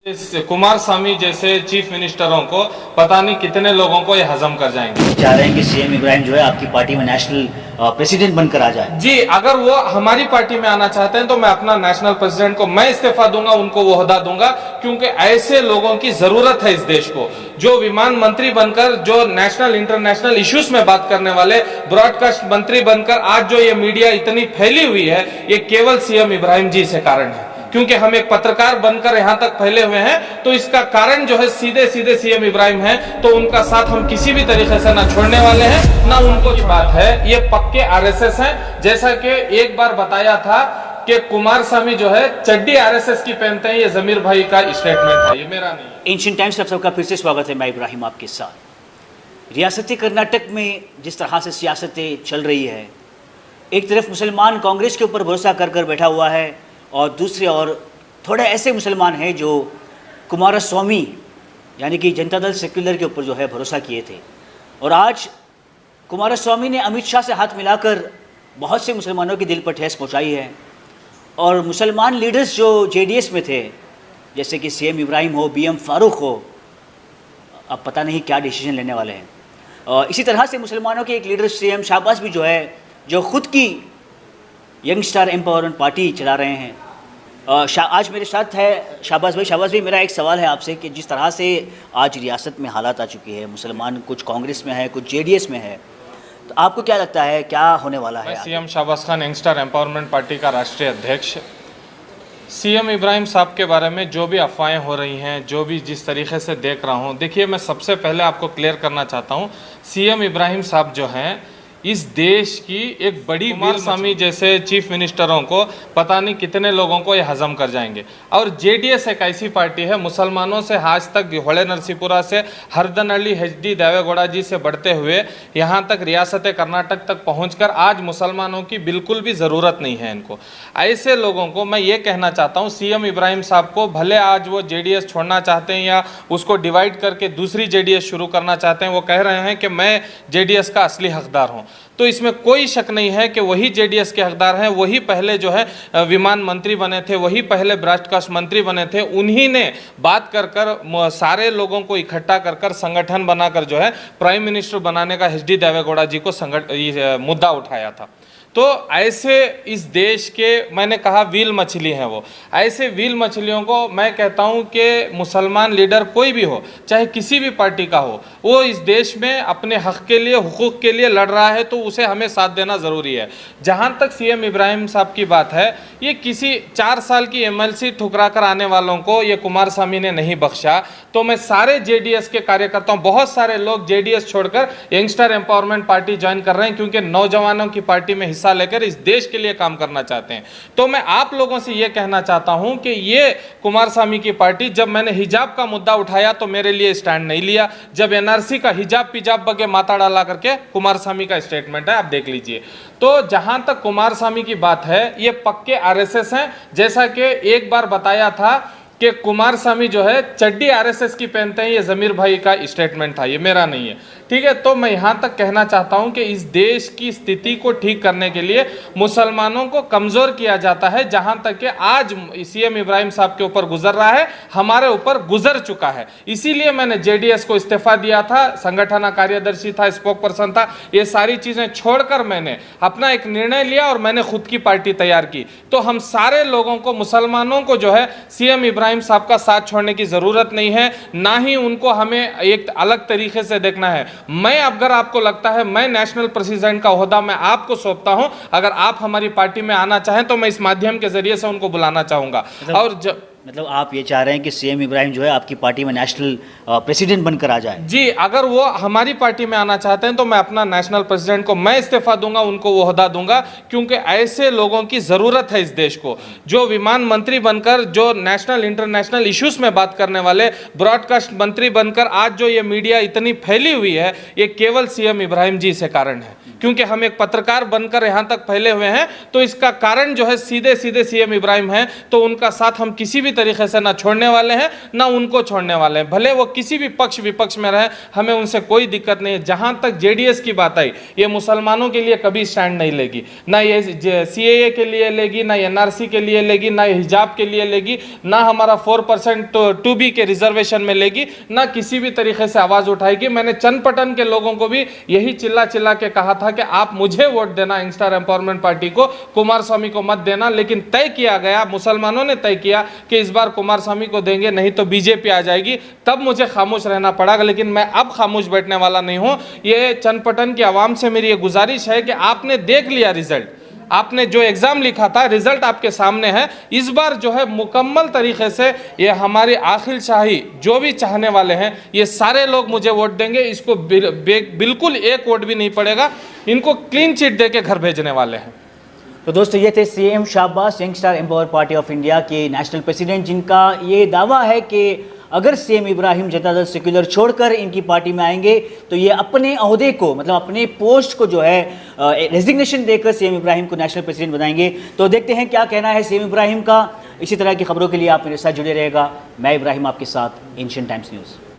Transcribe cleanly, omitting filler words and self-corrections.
इस कुमार स्वामी जैसे चीफ मिनिस्टरों को पता नहीं कितने लोगों को ये हजम कर जाएंगे। चाह रहे हैं कि सीएम इब्राहिम जो है आपकी पार्टी में नेशनल प्रेसिडेंट बनकर आ जाए। जी, अगर वो हमारी पार्टी में आना चाहते हैं तो मैं अपना नेशनल प्रेसिडेंट को मैं इस्तीफा दूंगा, उनको वो ओहदा दूंगा, क्योंकि ऐसे लोगों की जरूरत है इस देश को, जो विमान मंत्री बनकर, जो नेशनल इंटरनेशनल इश्यूज में बात करने वाले, ब्रॉडकास्ट मंत्री बनकर आज जो ये मीडिया इतनी फैली हुई है, ये केवल सीएम इब्राहिम जी से कारण है। क्योंकि हम एक पत्रकार बनकर यहां तक फैले हुए हैं, तो इसका कारण जो है सीधे सीधे सीएम इब्राहिम है। तो उनका साथ हम किसी भी तरीके से ना छोड़ने वाले हैं, ना उनको जो बात है ये पक्के आरएसएस हैं। जैसा कि एक बार बताया था कि कुमार स्वामी जो है चड्डी आरएसएस की पहनते हैं, ये जमीर भाई का स्टेटमेंट है, ये मेरा नहीं। एशियन टाइम्स में सबका फिर से स्वागत है। मैं इब्राहिम आपके साथ। रियासती कर्नाटक में जिस तरह से सियासतें चल रही है, एक तरफ मुसलमान कांग्रेस के ऊपर भरोसा कर कर बैठा हुआ है और दूसरी ओर थोड़े ऐसे मुसलमान हैं जो कुमारस्वामी यानी कि जनता दल सेक्युलर के ऊपर जो है भरोसा किए थे। और आज कुमारस्वामी ने अमित शाह से हाथ मिलाकर बहुत से मुसलमानों के दिल पर ठेस पहुंचाई है। और मुसलमान लीडर्स जो जेडीएस में थे, जैसे कि सीएम इब्राहिम हो, बीएम फारूक हो, अब पता नहीं क्या डिसीजन लेने वाले हैं। और इसी तरह से मुसलमानों के एक लीडर सीएम शाहबाज भी जो है, जो ख़ुद की यंगस्टर एम्पावरमेंट पार्टी चला रहे हैं। आज मेरे साथ है शाहबाज भाई। शाहबाज भाई, मेरा एक सवाल है आपसे कि जिस तरह से आज रियासत में हालात आ चुकी है, मुसलमान कुछ कांग्रेस में है, कुछ जेडीएस में है, तो आपको क्या लगता है क्या होने वाला है? CM Shahbaz Khan, youngster empowerment party का राष्ट्रीय अध्यक्ष। सीएम इब्राहिम साहब के बारे में जो भी अफवाहें हो रही हैं, जो भी जिस तरीके से देख रहा हूँ, देखिए मैं सबसे पहले आपको क्लियर करना चाहता हूँ, सीएम इब्राहिम साहब जो हैं इस देश की एक बड़ी कुमार स्वामी जैसे चीफ मिनिस्टरों को पता नहीं कितने लोगों को ये हजम कर जाएंगे। और जेडीएस एक ऐसी पार्टी है, मुसलमानों से आज तक होले नरसीपुरा से हरदनहल्ली एचडी देवेगौड़ा जी से बढ़ते हुए यहाँ तक रियासत कर्नाटक तक पहुँचकर आज मुसलमानों की बिल्कुल भी ज़रूरत नहीं है इनको। ऐसे लोगों को मैं ये कहना चाहता हूँ, सीएम इब्राहिम साहब को भले आज वो जेडीएस छोड़ना चाहते हैं या उसको डिवाइड करके दूसरी जेडीएस शुरू करना चाहते हैं, वो कह रहे हैं कि मैं जेडीएस का असली हकदार हूँ, तो इसमें कोई शक नहीं है कि वही जेडीएस के हकदार हैं। वही पहले जो है विमान मंत्री बने थे, वही पहले ब्रॉडकास्ट मंत्री बने थे, उन्हीं ने बात कर कर सारे लोगों को इकट्ठा कर कर संगठन बनाकर जो है प्राइम मिनिस्टर बनाने का एचडी देवेगौड़ा जी को मुद्दा उठाया था। तो ऐसे इस देश के, मैंने कहा व्हील मछली हैं वो, ऐसे व्हील मछलियों को मैं कहता हूं कि मुसलमान लीडर कोई भी हो, चाहे किसी भी पार्टी का हो, वो इस देश में अपने हक के लिए, हुकूक के लिए लड़ रहा है, तो उसे हमें साथ देना ज़रूरी है। जहां तक सीएम इब्राहिम साहब की बात है, ये किसी 4 साल की एमएलसी ठुकरा कर आने वालों को ये कुमार स्वामी ने नहीं बख्शा। तो मैं सारे जेडीएस के कार्यकर्ताओं, बहुत सारे लोग जेडीएस छोड़कर यंगस्टर एम्पावरमेंट पार्टी ज्वाइन कर रहे हैं, क्योंकि नौजवानों की पार्टी में लेकर इस देश के लिए काम करना चाहते हैं। तो मैं आप लोगों से यह कहना चाहता हूं कि ये कुमार स्वामी की पार्टी, जब मैंने हिजाब का मुद्दा उठाया तो मेरे लिए स्टैंड नहीं लिया। जब एनआरसी का हिजाब पिजाब बगे माता डाला करके कुमार स्वामी का स्टेटमेंट है, आप देख लीजिए। तो जहां तक कुमार स्वामी की बात है, ये पक्के आरएसएस हैं। जैसा कि एक बार बताया था कि कुमार स्वामी जो है चड्डी आरएसएस की पहनते हैं, ये जमीर भाई का स्टेटमेंट था, ये मेरा नहीं है, ठीक है। तो मैं यहां तक कहना चाहता हूं कि इस देश की स्थिति को ठीक करने के लिए मुसलमानों को कमजोर किया जाता है। जहां तक कि आज सीएम इब्राहिम साहब के ऊपर गुजर रहा है, हमारे ऊपर गुजर चुका है। इसीलिए मैंने जेडीएस को इस्तीफा दिया था, संगठन कार्यदर्शी था, स्पोक पर्सन था, ये सारी चीजें छोड़कर मैंने अपना एक निर्णय लिया और मैंने खुद की पार्टी तैयार की। तो हम सारे लोगों को, मुसलमानों को जो है सीएम इब्राहिम साहब का साथ छोड़ने की जरूरत नहीं है, ना ही उनको हमें एक अलग तरीके से देखना है। मैं, अगर आपको लगता है मैं नेशनल प्रेसिडेंट का ओहदा मैं आपको सौंपता हूं, अगर आप हमारी पार्टी में आना चाहें तो मैं इस माध्यम के जरिए से उनको बुलाना चाहूंगा। और मतलब आप ये चाह रहे हैं कि सीएम इब्राहिम जो है आपकी पार्टी में नेशनल प्रेसिडेंट बनकर आ जाए? जी, अगर वो हमारी पार्टी में आना चाहते हैं तो मैं अपना नेशनल प्रेसिडेंट को मैं इस्तीफा दूंगा, उनको वो ओहदा दूंगा, क्योंकि ऐसे लोगों की ज़रूरत है इस देश को, जो विमान मंत्री बनकर, जो नेशनल इंटरनेशनल इश्यूज में बात करने वाले, ब्रॉडकास्ट मंत्री बनकर आज जो ये मीडिया इतनी फैली हुई है, ये केवल सीएम इब्राहिम जी से कारण है। क्योंकि हम एक पत्रकार बनकर यहाँ तक फैले हुए हैं, तो इसका कारण जो है सीधे सीधे सीएम इब्राहिम है। तो उनका साथ हम किसी भी तरीके से ना छोड़ने वाले हैं ना उनको छोड़ने वाले हैं। भले वो किसी भी पक्ष विपक्ष में रहे, हमें उनसे कोई दिक्कत नहीं है। जहां तक जेडीएस की बात आई, ये मुसलमानों के लिए कभी स्टैंड नहीं लेगी, ना ये सीएए के लिए लेगी, ना एनआरसी के लिए लेगी, ना हिजाब के लिए लेगी, ना हमारा 4% 2B के रिजर्वेशन में लेगी, ना किसी भी तरीके से आवाज उठाएगी। मैंने चंदपटन के लोगों को भी यही चिल्ला चिल्ला के कहा था कि आप मुझे वोट देना, यंगस्टर एम्पावरमेंट पार्टी को, कुमारस्वामी को मत देना। लेकिन तय किया गया, मुसलमानों ने तय किया कि इस बार कुमारस्वामी को देंगे, नहीं तो बीजेपी आ जाएगी। तब मुझे खामोश रहना पड़ा, लेकिन मैं अब खामोश बैठने वाला नहीं हूं। ये चंदपटन की आवाम से मेरी ये गुजारिश है कि आपने देख लिया रिजल्ट, आपने जो एग्जाम लिखा था रिजल्ट आपके सामने है। इस बार जो है मुकम्मल तरीके से ये हमारी आखिल शाही जो भी चाहने वाले हैं, ये सारे लोग मुझे वोट देंगे। इसको बिल्कुल एक वोट भी नहीं पड़ेगा, इनको क्लीन चिट दे के घर भेजने वाले हैं। तो दोस्तों, ये थे CM Shahbaz, youngster empower party of India के नेशनल प्रेसिडेंट, जिनका ये दावा है कि अगर सीएम इब्राहिम जनता दल सेक्युलर छोड़कर इनकी पार्टी में आएंगे तो ये अपने ओहदे को, मतलब अपने पोस्ट को जो है रेजिग्नेशन देकर सीएम इब्राहिम को नेशनल प्रेसिडेंट बनाएंगे। तो देखते हैं क्या कहना है सीएम इब्राहिम का। इसी तरह की खबरों के लिए आप मेरे साथ जुड़े रहेगा। मैं इब्राहिम आपके साथ, एशियन टाइम्स न्यूज़।